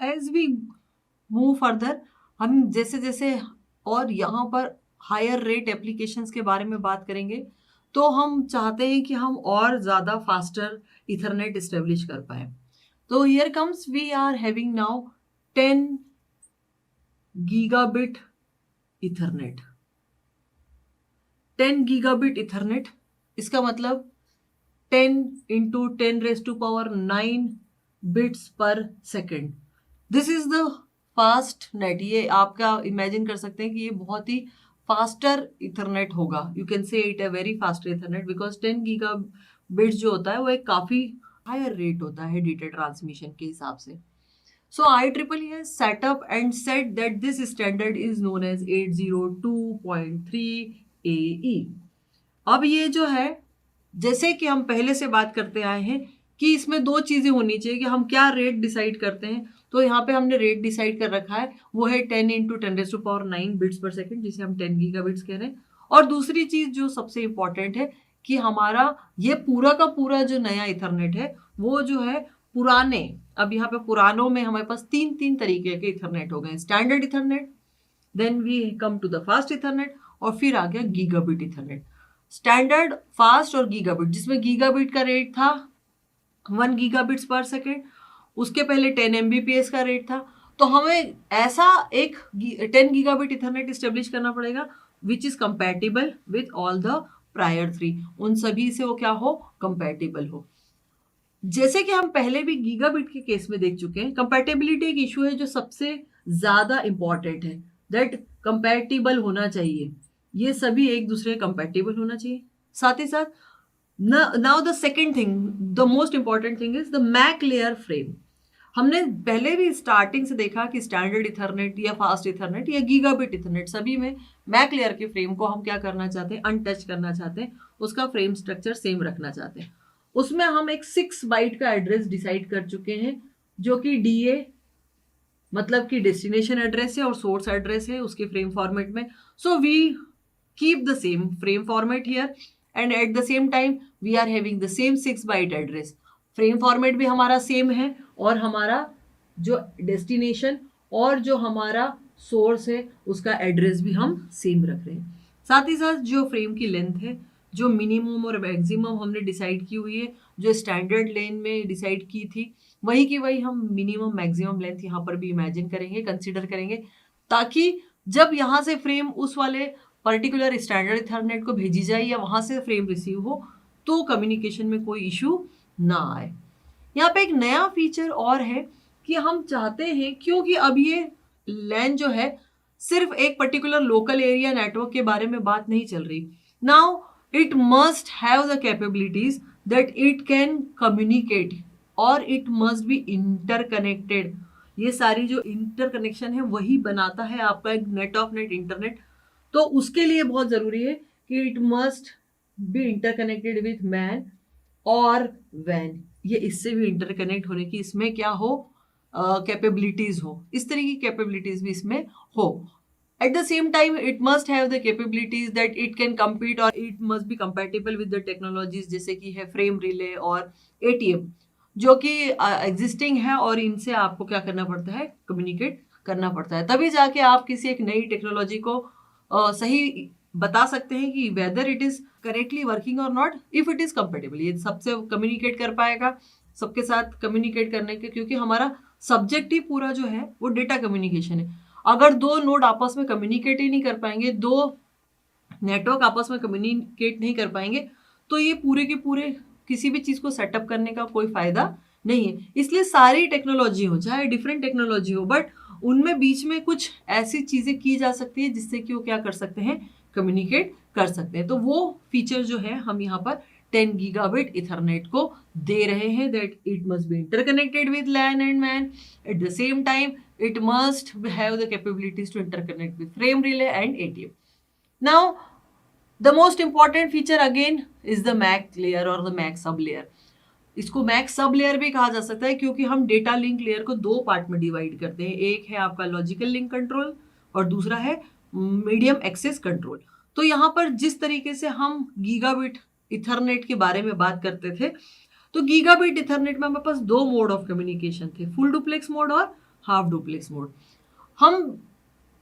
As we move further, हम जैसे जैसे और यहाँ पर हायर रेट एप्लीकेशंस के बारे में बात करेंगे, तो हम चाहते हैं कि हम और ज़्यादा फास्टर इथरनेट इस्टेब्लिश कर पाए. तो here comes we are having now 10 gigabit ethernet. 10 gigabit ethernet, इसका मतलब 10 into 10⁻⁹ bits per second. This is the fast net. ये आपका इमेजिन कर सकते हैं कि ये बहुत ही फास्टर इथरनेट होगा. You can say it a very faster ethernet because 10 giga bits जो होता है वो एक काफी हायर रेट होता है डेटा ट्रांसमिशन के हिसाब से. So IEEE has set up and said that this standard is known as 802.3 AE. अब ये जो है, जैसे कि हम पहले से बात करते आए हैं कि इसमें दो चीजें होनी चाहिए कि हम क्या रेट डिसाइड करते हैं. तो यहाँ पे हमने रेट डिसाइड कर रखा है, वो है 10 इंटू 10⁻⁹ बिट्स पर सेकेंड, जिसे हम 10 गीगाबिट्स कह रहे हैं. और दूसरी चीज जो सबसे इंपॉर्टेंट है कि हमारा ये पूरा का पूरा जो नया इथरनेट है वो जो है पुराने, अब यहाँ पे पुरानों में हमारे पास तीन तीन तरीके के इथरनेट हो गए. Standard ethernet, then we come to the fast ethernet, और फिर आ गया गीगाबिट इथरनेट. स्टैंडर्ड, फास्ट और गीगाबिट, जिसमें गीगाबिट का रेट था 1 गीगाबिट्स पर सेकेंड, उसके पहले 10 MBPS का रेट था. तो हमें ऐसा एक 10 गीगाबिट इथरनेट इस्टेब्लिश करना पड़ेगा which is compatible with all the prior 3. उन सभी से वो क्या हो, कंपैटिबल हो. जैसे कि हम पहले भी गीगाबिट के केस में देख चुके हैं, कंपैटिबिलिटी एक इशू है जो सबसे ज्यादा इंपॉर्टेंट है. दैट कंपैटिबल होना चाहिए, ये सभी एक दूसरे कंपैटिबल होना चाहिए. साथ ही साथ now the second thing, the most important thing is the MAC layer frame. हमने पहले भी स्टार्टिंग से देखा कि स्टैंडर्ड इथरनेट या फास्ट इथरनेट या गीगाबिट इथरनेट, सभी में मैक लेयर के फ्रेम को हम क्या करना चाहते हैं, अनटच करना चाहते हैं, उसका फ्रेम स्ट्रक्चर सेम रखना चाहते हैं. उसमें हम एक 6 बाइट का एड्रेस डिसाइड कर चुके हैं जो कि DA मतलब कि डेस्टिनेशन एड्रेस है और सोर्स एड्रेस है उसके फ्रेम फॉर्मेट में. So we keep the same frame format here and at the same time we are having the same 6 byte address. Frame format भी हमारा सेम है और हमारा जो डेस्टिनेशन और जो हमारा सोर्स है उसका एड्रेस भी हम सेम रख रहे हैं. साथ ही साथ जो फ्रेम की लेंथ है, जो मिनिमम और मैक्सिमम हमने डिसाइड की हुई है, जो स्टैंडर्ड लेन में डिसाइड की थी, वही की वही हम मिनिमम मैक्सिमम लेंथ यहाँ पर भी इमेजिन करेंगे, कंसीडर करेंगे, ताकि जब यहाँ से फ्रेम उस वाले पर्टिकुलर स्टैंडर्ड इथरनेट को भेजी जाए या वहां से फ्रेम रिसीव हो तो कम्युनिकेशन में कोई इशू ना आए. यहाँ पे एक नया फीचर और है कि हम चाहते हैं, क्योंकि अब ये लैन जो है सिर्फ एक पर्टिकुलर लोकल एरिया नेटवर्क के बारे में बात नहीं चल रही. Now it must have the capabilities that it can communicate और it must be interconnected. ये सारी जो इंटरकनेक्शन है वही बनाता है आपका एक नेट ऑफ नेट इंटरनेट. तो उसके लिए बहुत जरूरी है कि it must be interconnected with man और WAN. ये इससे भी इंटरकनेक्ट होने की इसमें क्या हो, कैपेबिलिटीज हो, इस तरह की कैपेबिलिटीज भी इसमें हो. At the same time, it must have the capabilities that it can compete or it must be compatible with the technologies जैसे कि है फ्रेम रिले और ATM जो कि एग्जिस्टिंग है और इनसे आपको क्या करना पड़ता है, कम्युनिकेट करना पड़ता है. तभी जाके आप किसी एक नई टेक्नोलॉजी को सही बता सकते हैं कि whether it is correctly working और not, if it is compatible. ये सबसे कम्युनिकेट कर पाएगा, सबके साथ कम्युनिकेट करने के, क्योंकि हमारा सब्जेक्ट ही पूरा जो है वो डेटा कम्युनिकेशन है. अगर दो नोड आपस में कम्युनिकेट ही नहीं कर पाएंगे, दो नेटवर्क आपस में कम्युनिकेट नहीं कर पाएंगे, तो ये पूरे के पूरे किसी भी चीज को सेटअप करने का कोई फायदा नहीं है. इसलिए सारी टेक्नोलॉजी हो, चाहे डिफरेंट टेक्नोलॉजी हो, बट उनमें बीच में कुछ ऐसी चीजें की जा सकती है जिससे कि वो क्या कर सकते हैं, कम्युनिकेट कर सकते हैं. तो वो फीचर जो है हम यहाँ पर 10 गीगाबिट इथरनेट को दे रहे हैं, that it must be interconnected with LAN and WAN. Eight the same time it must have the capabilities to interconnect with frame relay and ATM. Now, the most important feature again is the MAC layer or the MAC sub layer. इसको MAC sub layer भी कहा जा सकता है क्योंकि हम data link layer को दो पार्ट में डिवाइड करते हैं. एक है आपका लॉजिकल लिंक कंट्रोल और दूसरा है मीडियम एक्सेस कंट्रोल. तो यहाँ पर जिस तरीके से हम गीगाबिट इथरनेट के बारे में बात करते थे, तो गीगाबिट इथरनेट में हमारे पास दो मोड ऑफ कम्युनिकेशन थे, फुल डुप्लेक्स मोड और हाफ डुप्लेक्स मोड। हम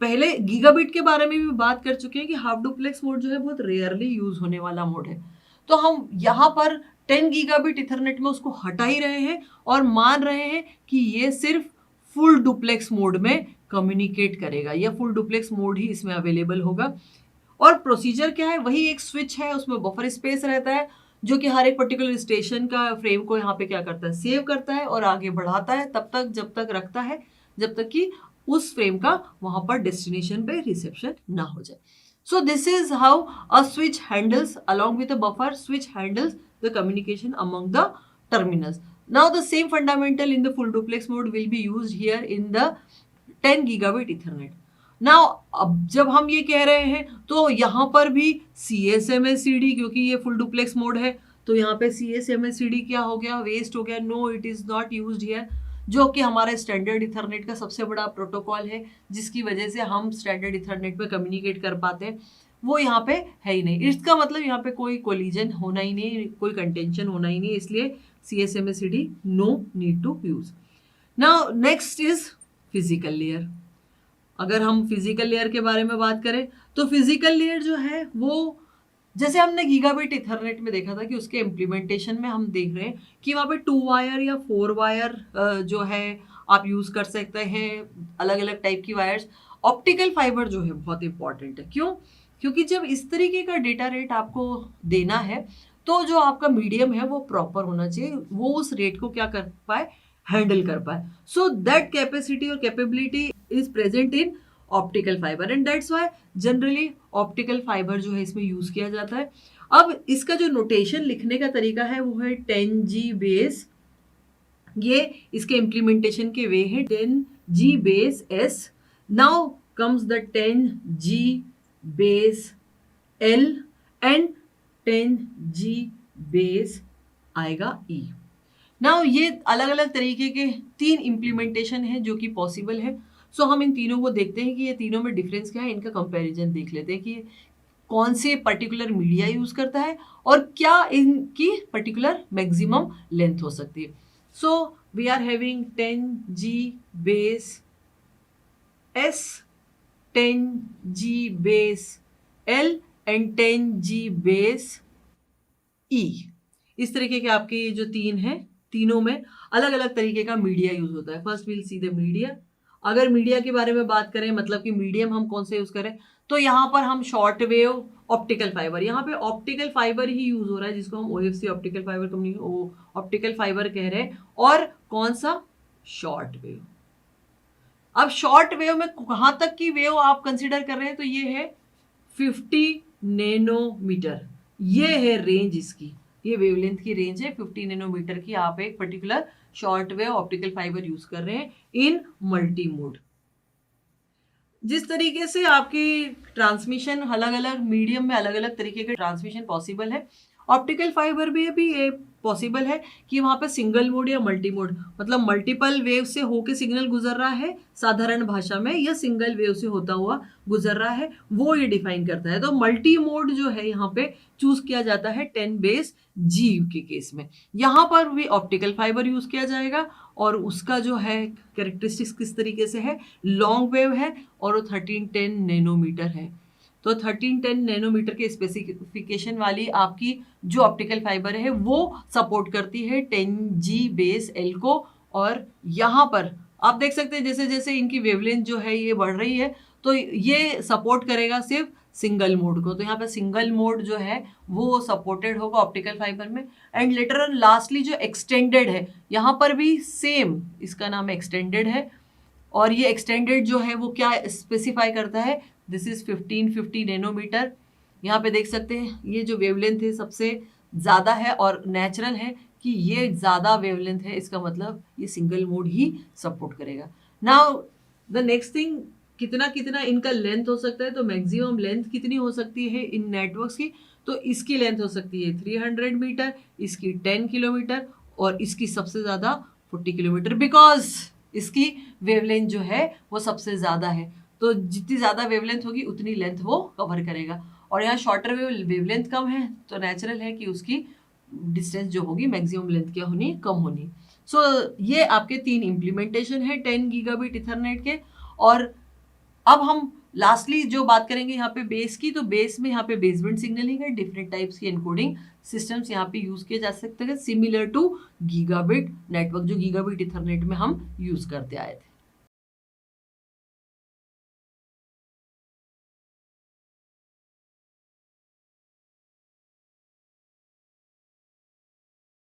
पहले गीगाबिट के बारे में भी बात कर चुके हैं कि हाफ डुप्लेक्स मोड जो है बहुत रेयरली यूज होने वाला मोड है, तो हम यहाँ पर 10 गीगाबिट इथरनेट में उसको हटा ही रहे हैं और मान रहे हैं कि ये सिर्फ फुल डुप्लेक्स मोड में कम्युनिकेट करेगा, या फुल डुप्लेक्स मोड ही इसमें अवेलेबल होगा। और प्रोसीजर क्या है, वही एक स्विच है, उसमें बफर स्पेस रहता है जो कि हर एक पर्टिकुलर स्टेशन का फ्रेम को यहाँ पे क्या करता है, सेव करता है और आगे बढ़ाता है तब तक जब तक रखता है जब तक कि उस फ्रेम का वहां पर डेस्टिनेशन पे रिसेप्शन ना हो जाए। So this is how a switch handles, along with a buffer, switch handles the communication among the terminals. Now the same fundamental in the full duplex mode will be used here in the 10 gigabit Ethernet. Now अब जब हम ये कह रहे हैं तो यहाँ पर भी CSMACD, क्योंकि ये फुल डुप्लेक्स मोड है तो यहाँ पे CSMACD क्या हो गया, वेस्ट हो गया, no it is not used here, जो कि हमारे स्टैंडर्ड इथरनेट का सबसे बड़ा प्रोटोकॉल है जिसकी वजह से हम स्टैंडर्ड इथरनेट में कम्युनिकेट कर पाते हैं, वो यहाँ पे है ही नहीं। इसका मतलब यहाँ पे कोई कोलिजन होना ही नहीं, कोई कंटेंशन होना ही नहीं, इसलिए CSMACD no need to use. Now next is physical layer. अगर हम फिजिकल लेयर के बारे में बात करें तो फिजिकल लेयर जो है वो जैसे हमने गीगाबिट इथरनेट में देखा था कि उसके इम्प्लीमेंटेशन में हम देख रहे हैं कि वहाँ पे 2 वायर या 4 वायर जो है आप यूज़ कर सकते हैं, अलग अलग टाइप की वायर्स। ऑप्टिकल फाइबर जो है बहुत इंपॉर्टेंट है, क्यों? क्योंकि जब इस तरीके का डेटा रेट आपको देना है तो जो आपका मीडियम है वो प्रॉपर होना चाहिए, वो उस रेट को क्या कर पाए, हैंडल कर पाए। सो दैट कैपेसिटी और capability is present in optical fibre and that's why generally optical fibre जो है इसमें यूज किया जाता है। अब इसका जो नोटेशन लिखने का तरीका है वो है 10G बेस, ये इसके इम्प्लीमेंटेशन के वे है 10G base S। Now comes the 10G base L and 10G base आएगा E। नाउ ये अलग अलग तरीके के 3 इम्प्लीमेंटेशन है जो कि पॉसिबल है। सो हम इन तीनों को देखते हैं कि ये तीनों में डिफरेंस क्या है, इनका कंपैरिजन देख लेते हैं कि कौन से पर्टिकुलर मीडिया यूज करता है और क्या इनकी पर्टिकुलर मैक्सिमम लेंथ हो सकती है। So we are having 10G base S, 10G base L and 10G base E। इस तरीके के आपके जो 3 हैं, तीनों में अलग अलग तरीके का मीडिया यूज होता है। First will see the media. अगर मीडिया के बारे में बात करें, मतलब कि मीडियम हम कौन से यूज करें, तो यहाँ पर हम शॉर्ट वेव ऑप्टिकल फाइबर, यहाँ पे ऑप्टिकल फाइबर ही यूज हो रहा है जिसको हम OFC optical fibre optical fibre कह रहे हैं। और कौन सा, शॉर्ट वेव। अब शॉर्ट वेव में कहाँ तक की वेव आप कंसिडर कर रहे हैं, तो ये है 50 नैनोमीटर, ये है रेंज इसकी, ये वेवलेंथ की रेंज है 50 नैनोमीटर की। आप एक particular short wave optical fibre use कर रहे हैं इन मल्टी मोड। जिस तरीके से आपकी ट्रांसमिशन अलग अलग मीडियम में अलग अलग तरीके के ट्रांसमिशन पॉसिबल है, ऑप्टिकल फाइबर में भी ये पॉसिबल है कि वहाँ पे सिंगल मोड या मल्टी मोड, मतलब मल्टीपल वेव से होके सिग्नल गुजर रहा है साधारण भाषा में, या सिंगल वेव से होता हुआ गुजर रहा है, वो ये डिफाइन करता है। तो मल्टी मोड जो है यहाँ पे चूज किया जाता है 10 बेस G के केस में। यहाँ पर भी ऑप्टिकल फाइबर यूज किया जाएगा और उसका जो है कैरेक्टरिस्टिक्स किस तरीके से है, लॉन्ग वेव है और वो 1310 नैनोमीटर है। तो 1310 नैनोमीटर के स्पेसिफिकेशन वाली आपकी जो ऑप्टिकल फाइबर है वो सपोर्ट करती है 10G बेस L को। और यहाँ पर आप देख सकते हैं जैसे जैसे इनकी वेवलेंथ जो है ये बढ़ रही है तो ये सपोर्ट करेगा सिर्फ सिंगल मोड को। तो यहाँ पे सिंगल मोड जो है वो सपोर्टेड होगा ऑप्टिकल फाइबर में। एंड लेटर ऑन लास्टली जो एक्सटेंडेड है, यहाँ पर भी सेम, इसका नाम एक्सटेंडेड है। और ये एक्सटेंडेड जो है वो क्या स्पेसिफाई करता है, दिस इज 1550 नैनोमीटर। यहाँ पे देख सकते हैं ये जो वेवलेंथ है सबसे ज़्यादा है और नेचुरल है कि ये ज़्यादा वेवलेंथ है, इसका मतलब ये सिंगल मोड ही सपोर्ट करेगा। नाउ द नेक्स्ट थिंग, कितना कितना इनका लेंथ हो सकता है, तो मैक्सिमम लेंथ कितनी हो सकती है इन नेटवर्क्स की, तो इसकी लेंथ हो सकती है 300 मीटर, इसकी 10 किलोमीटर और इसकी सबसे ज़्यादा 40 किलोमीटर, बिकॉज इसकी वेवलेंथ जो है वो सबसे ज़्यादा है। तो जितनी ज़्यादा वेवलेंथ होगी उतनी लेंथ वो कवर करेगा। और यहाँ शॉर्टर वेवलेंथ कम है तो नेचुरल है कि उसकी डिस्टेंस जो होगी मैक्सिमम लेंथ क्या होनी, कम होनी। सो ये आपके 3 इम्प्लीमेंटेशन है 10 गीगाबिट इथरनेट के। और अब हम लास्टली जो बात करेंगे यहाँ पे बेस की, तो बेस में यहाँ पे बेसबैंड सिग्नलिंग है, डिफरेंट टाइप्स की एनकोडिंग सिस्टम्स यहाँ पे यूज किए जा सकते हैं सिमिलर टू गीगाबिट नेटवर्क जो गीगाबिट इथरनेट में हम यूज करते आए थे।